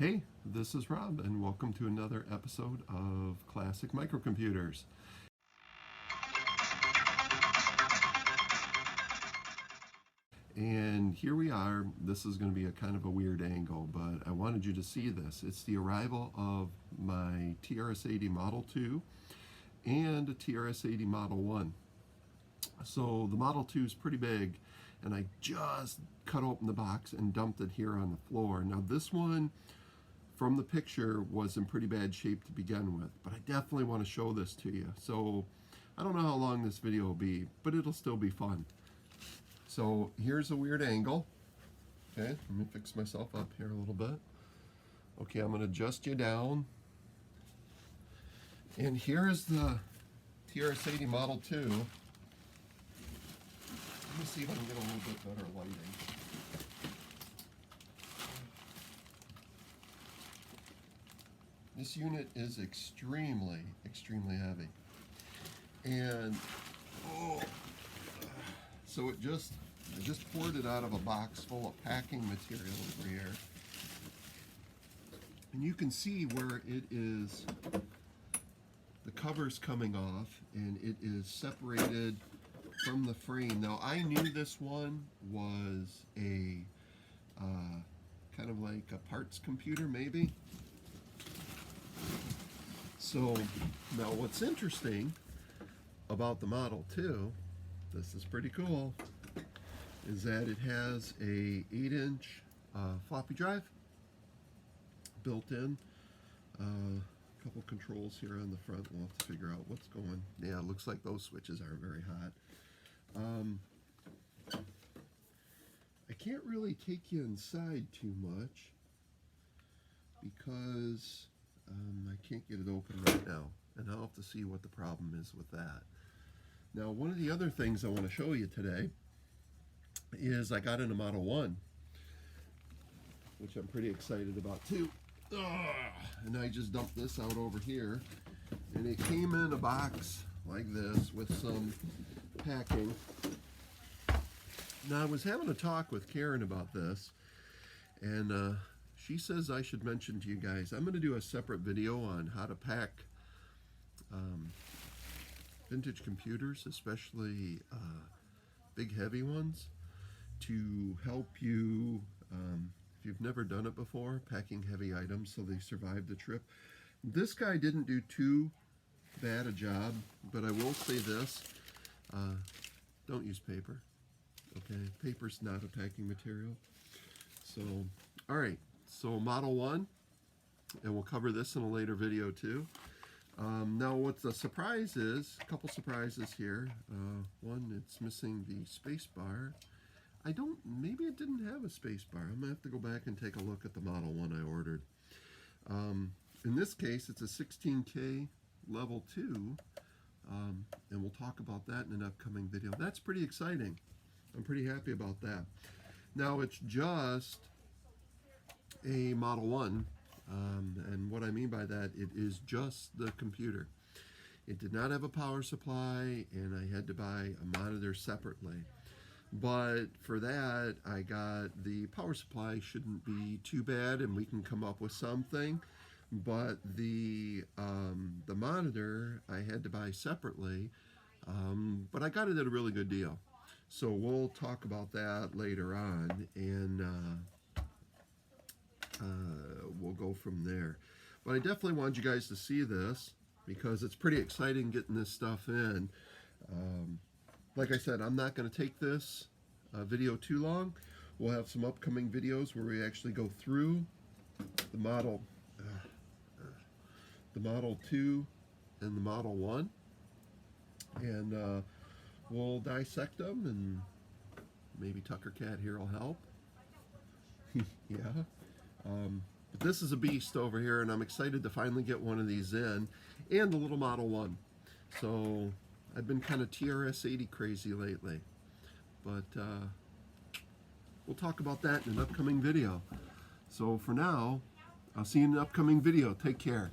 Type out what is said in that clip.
Hey, this is Rob, and welcome to another episode of Classic Microcomputers. And here we are. This is going to be a kind of a weird angle, but I wanted you to see this. It's the arrival of my TRS-80 Model 2 and a TRS-80 Model 1. So the Model 2 is pretty big, and I just cut open the box and dumped it here on the floor. Now this one, from the picture, was in pretty bad shape to begin with, but I definitely want to show this to you. So I don't know how long this video will be, but it'll still be fun. So here's a weird angle. Okay, let me fix myself up here a little bit. Okay, I'm going to adjust you down. And here's the TRS-80 Model 2. Let me see if I can get a little bit better lighting. This unit is extremely heavy. And so I just poured it out of a box full of packing material over here. And you can see where it is, the cover's coming off and it is separated from the frame. Now I knew this one was a kind of like a parts computer maybe. So now what's interesting about the Model 2, this is pretty cool, is that it has a 8-inch floppy drive built in. A couple controls here on the front. We'll have to figure out what's going. Yeah, it looks like those switches aren't very hot. I can't really take you inside too much because I can't get it open right now, and I'll have to see what the problem is with that. Now, one of the other things I want to show you today is I got in a Model 1, which I'm pretty excited about too. And I just dumped this out over here, and it came in a box like this with some packing. Now, I was having a talk with Karen about this, and she says I should mention to you guys, I'm going to do a separate video on how to pack vintage computers, especially big heavy ones, to help you, if you've never done it before, packing heavy items so they survive the trip. This guy didn't do too bad a job, but I will say this, don't use paper, okay? Paper's not a packing material. So, alright. So Model 1, and we'll cover this in a later video too. Now what the surprise is, a couple surprises here. One, it's missing the space bar. Maybe it didn't have a space bar. I'm going to have to go back and take a look at the Model 1 I ordered. In this case, it's a 16K level 2, and we'll talk about that in an upcoming video. That's pretty exciting. I'm pretty happy about that. Now it's just a Model 1, and what I mean by that, it is just the computer. It did not have a power supply, and I had to buy a monitor separately. But for that, I got the power supply. Shouldn't be too bad, and we can come up with something. But the monitor I had to buy separately, but I got it at a really good deal. So we'll talk about that later on, and we'll go from there. But I definitely wanted you guys to see this because it's pretty exciting getting this stuff in. Like I said, I'm not going to take this video too long. We'll have some upcoming videos where we actually go through the Model 2 and the Model 1, and we'll dissect them, and maybe Tucker Cat here will help. Yeah. But this is a beast over here, and I'm excited to finally get one of these in, and the little Model 1. So I've been kind of TRS-80 crazy lately, but we'll talk about that in an upcoming video. So for now, I'll see you in an upcoming video. Take care.